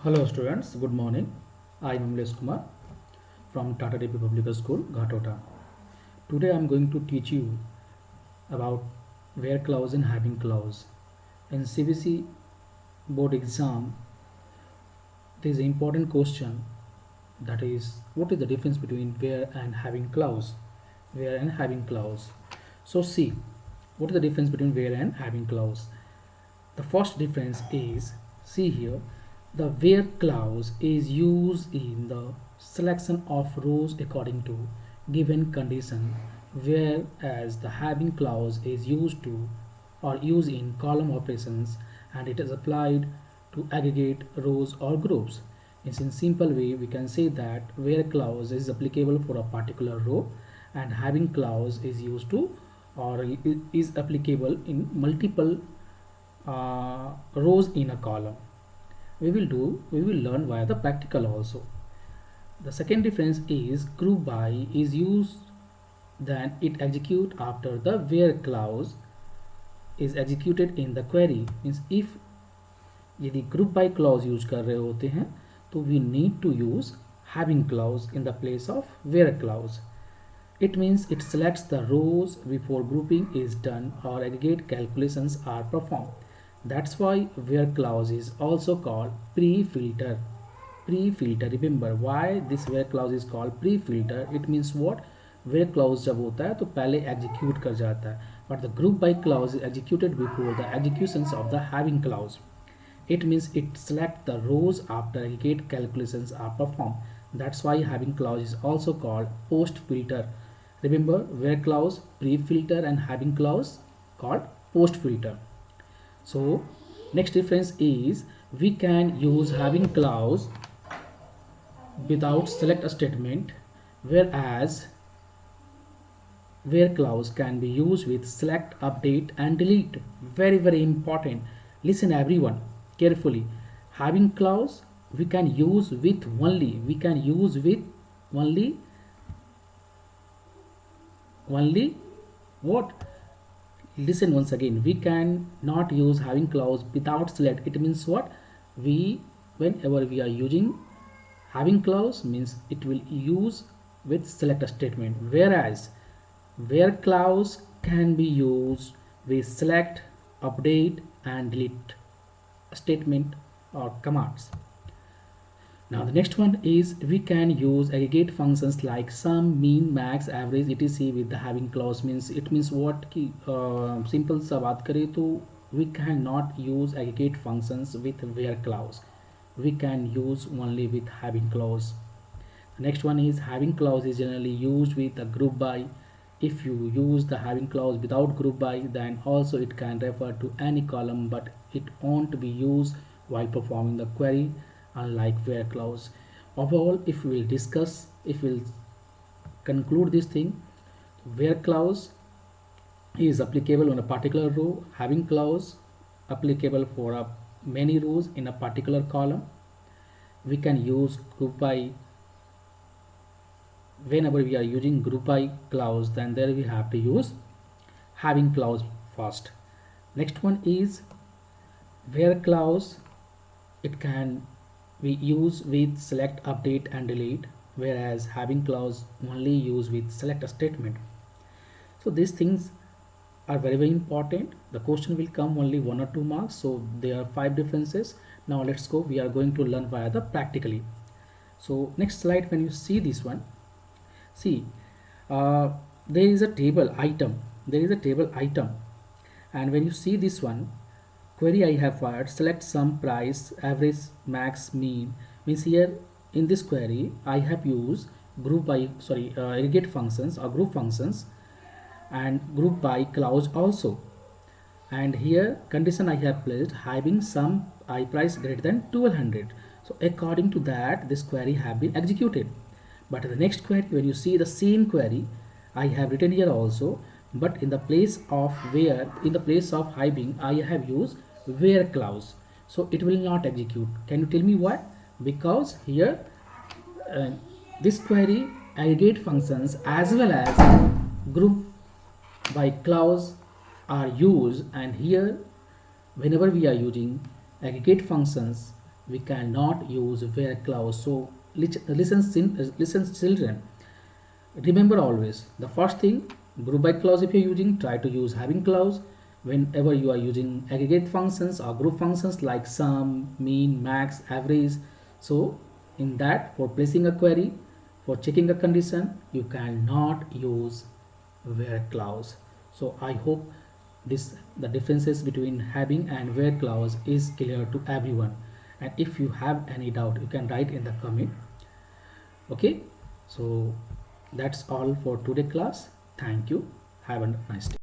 Hello students, good morning. I am Amlesh Kumar from Tata DP Public School, Ghatota. Today I am going to teach you about where clause and having clause. In CBC board exam, there is an important question, that is, what is the difference between where and having clause? Where and having clause. So see, what is the difference between where and having clause? The first difference is, see here, the where clause is used in the selection of rows according to given condition, whereas the having clause is used to or used in column operations, and it is applied to aggregate rows or groups. In simple way, we can say that where clause is applicable for a particular row, and having clause is used to or is applicable in multiple rows in a column. We will learn via the practical also. The second difference is group by is used, then it execute after the where clause is executed in the query. Means if यदि group by clause use कर रहे होते हैं तो we need to use having clause in the place of where clause. It means it selects the rows before grouping is done or aggregate calculations are performed. That's why where clause is also called pre-filter. Pre-filter, remember why this where clause is called pre-filter. It means what? Where clause जब होता है तो पहले execute कर जाता है, but the group by clause is executed before the executions of the having clause. It means it select the rows after aggregate calculations are performed. That's why having clause is also called post filter. Remember where clause pre-filter and having clause called post filter. So next difference is we can use having clause without select a statement, whereas where clause can be used with select, update and delete. Very important. Listen everyone carefully. Having clause we can use with only, only what? Listen once again, we can not use having clause without select. It means what? Whenever we are using having clause means it will use with select a statement, whereas where clause can be used with select, update and delete statement or commands. Now the next one is we can use aggregate functions like sum, mean, max, average, etc with the having clause. Means it means what कि simple सा बात करें तो we cannot use aggregate functions with where clause. We can use only with having clause. The next one is having clause is generally used with a group by. If you use the having clause without group by, then also it can refer to any column, but it won't be used while performing the query, unlike where clause. Overall, if we will conclude this thing, where clause is applicable on a particular row, having clause applicable for many rows in a particular column. We can use group by. Whenever we are using group by clause, then there we have to use having clause first. Next one is where clause. It can we use with select, update and delete, whereas having clause only use with select a statement. So these things are very important. The question will come only 1 or 2 marks, so there are 5 differences. Now let's go, we are going to learn via the practically. So next slide, when you see this one, see there is a table item, and when you see this one, query I have fired, select sum, price, average, max, mean. Means here in this query I have used group by aggregate functions or group functions and group by clause also, and here condition I have placed having sum I price greater than 1200. So according to that this query have been executed. But the next query, when you see the same query I have written here also, but in the place of having I have used where clause, so it will not execute. Can you tell me why? Because here this query aggregate functions as well as group by clause are used, and here whenever we are using aggregate functions we cannot use where clause. So listen children, remember always the first thing, group by clause if you're using, try to use having clause whenever you are using aggregate functions or group functions like sum, mean, max, average. So in that, for placing a query, for checking a condition, you cannot use where clause. So I hope this the differences between having and where clause is clear to everyone, and if you have any doubt you can write in the comment. Okay, so that's all for today class. Thank you. Have a nice day.